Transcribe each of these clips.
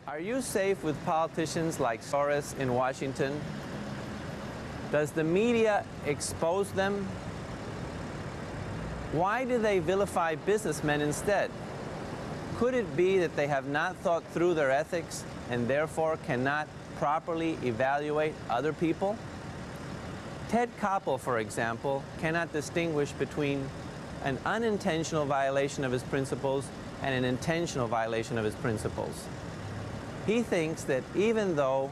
Are you safe with politicians like Soros in Washington? Does the media expose them? Why do they vilify businessmen instead? Could it be that they have not thought through their ethics and therefore cannot properly evaluate other people? Ted Koppel, for example, cannot distinguish between an unintentional violation of his principles and an intentional violation of his principles. He thinks that even though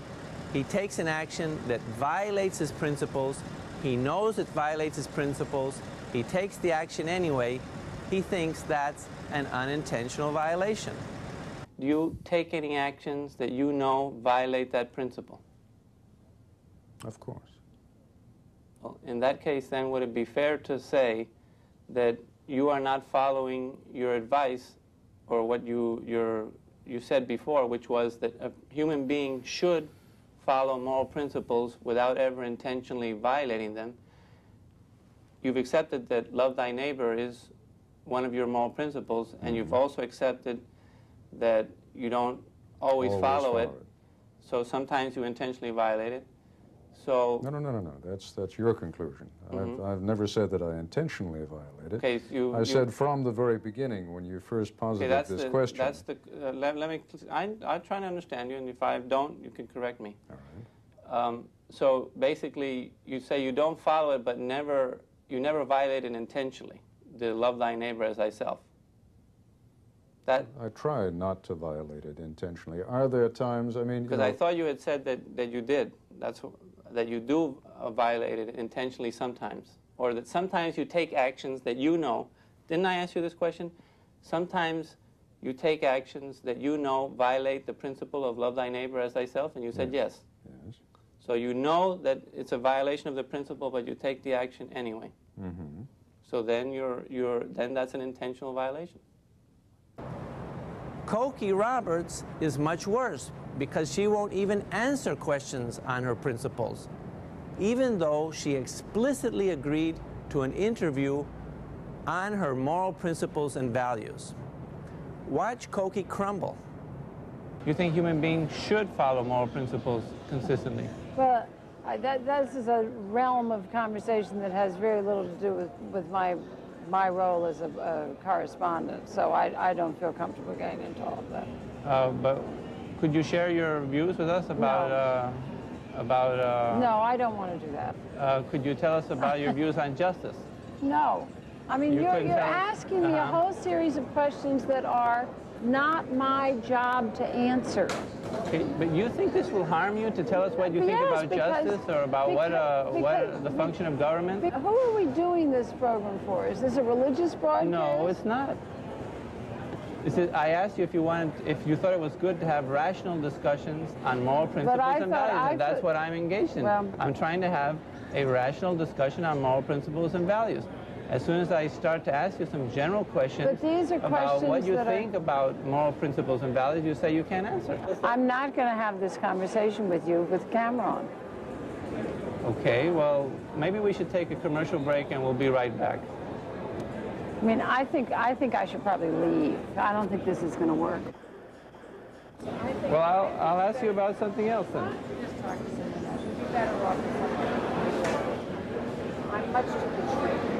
he takes an action that violates his principles, he knows it violates his principles, he takes the action anyway, he thinks that's an unintentional violation. Do you take any actions that you know violate that principle? Of course. Well, in that case, then, would it be fair to say that you are not following your advice or what you said before, which was that a human being should follow moral principles without ever intentionally violating them? You've accepted that love thy neighbor is one of your moral principles, and you've also accepted that you don't always follow it. So sometimes you intentionally violate it. So No. That's your conclusion. I've nenever said that I intentionally violated. Okay, so I said from the very beginning when you first posited this question. That's the. Let me. I'm trying to understand you, and if I don't, you can correct me. All right. So basically, you say you don't follow it, but you never violate it intentionally. To love thy neighbor as thyself. That. I try not to violate it intentionally. Are there times? I mean, because I thought you had said that you did. That you do violate it intentionally sometimes, or that sometimes you take actions that you know. Didn't I ask you this question? Sometimes you take actions that you know violate the principle of love thy neighbor as thyself, and you said yes. Yes. So you know that it's a violation of the principle, but you take the action anyway. Mm-hmm. So then then that's an intentional violation. Cokie Roberts is much worse because she won't even answer questions on her principles, even though she explicitly agreed to an interview on her moral principles and values. Watch Cokie crumble. You think human beings should follow moral principles consistently? Well, this is a realm of conversation that has very little to do with my role as a correspondent, so I don't feel comfortable getting into all of that. But could you share your views with us about No, I don't want to do that. Could you tell us about your views on justice? No. I mean, you're asking me a whole series of questions that are not my job to answer. Okay, but you think this will harm you to tell us what you think about justice or about what the function of government? Who are we doing this program for? Is this a religious broadcast? No, it's not. I asked you if you thought it was good to have rational discussions on moral principles and values, and that's what I'm engaged in. Well, I'm trying to have a rational discussion on moral principles and values. As soon as I start to ask you some general questions about what you think about moral principles and values, you say you can't answer. I'm not going to have this conversation with you with the camera on. Okay, well, maybe we should take a commercial break and we'll be right back. I mean, I think I should probably leave. I don't think this is going to work. Well, I'll ask you about something else then. Just talk to someone else. You'd be better off with someone else. I'm much too constrained.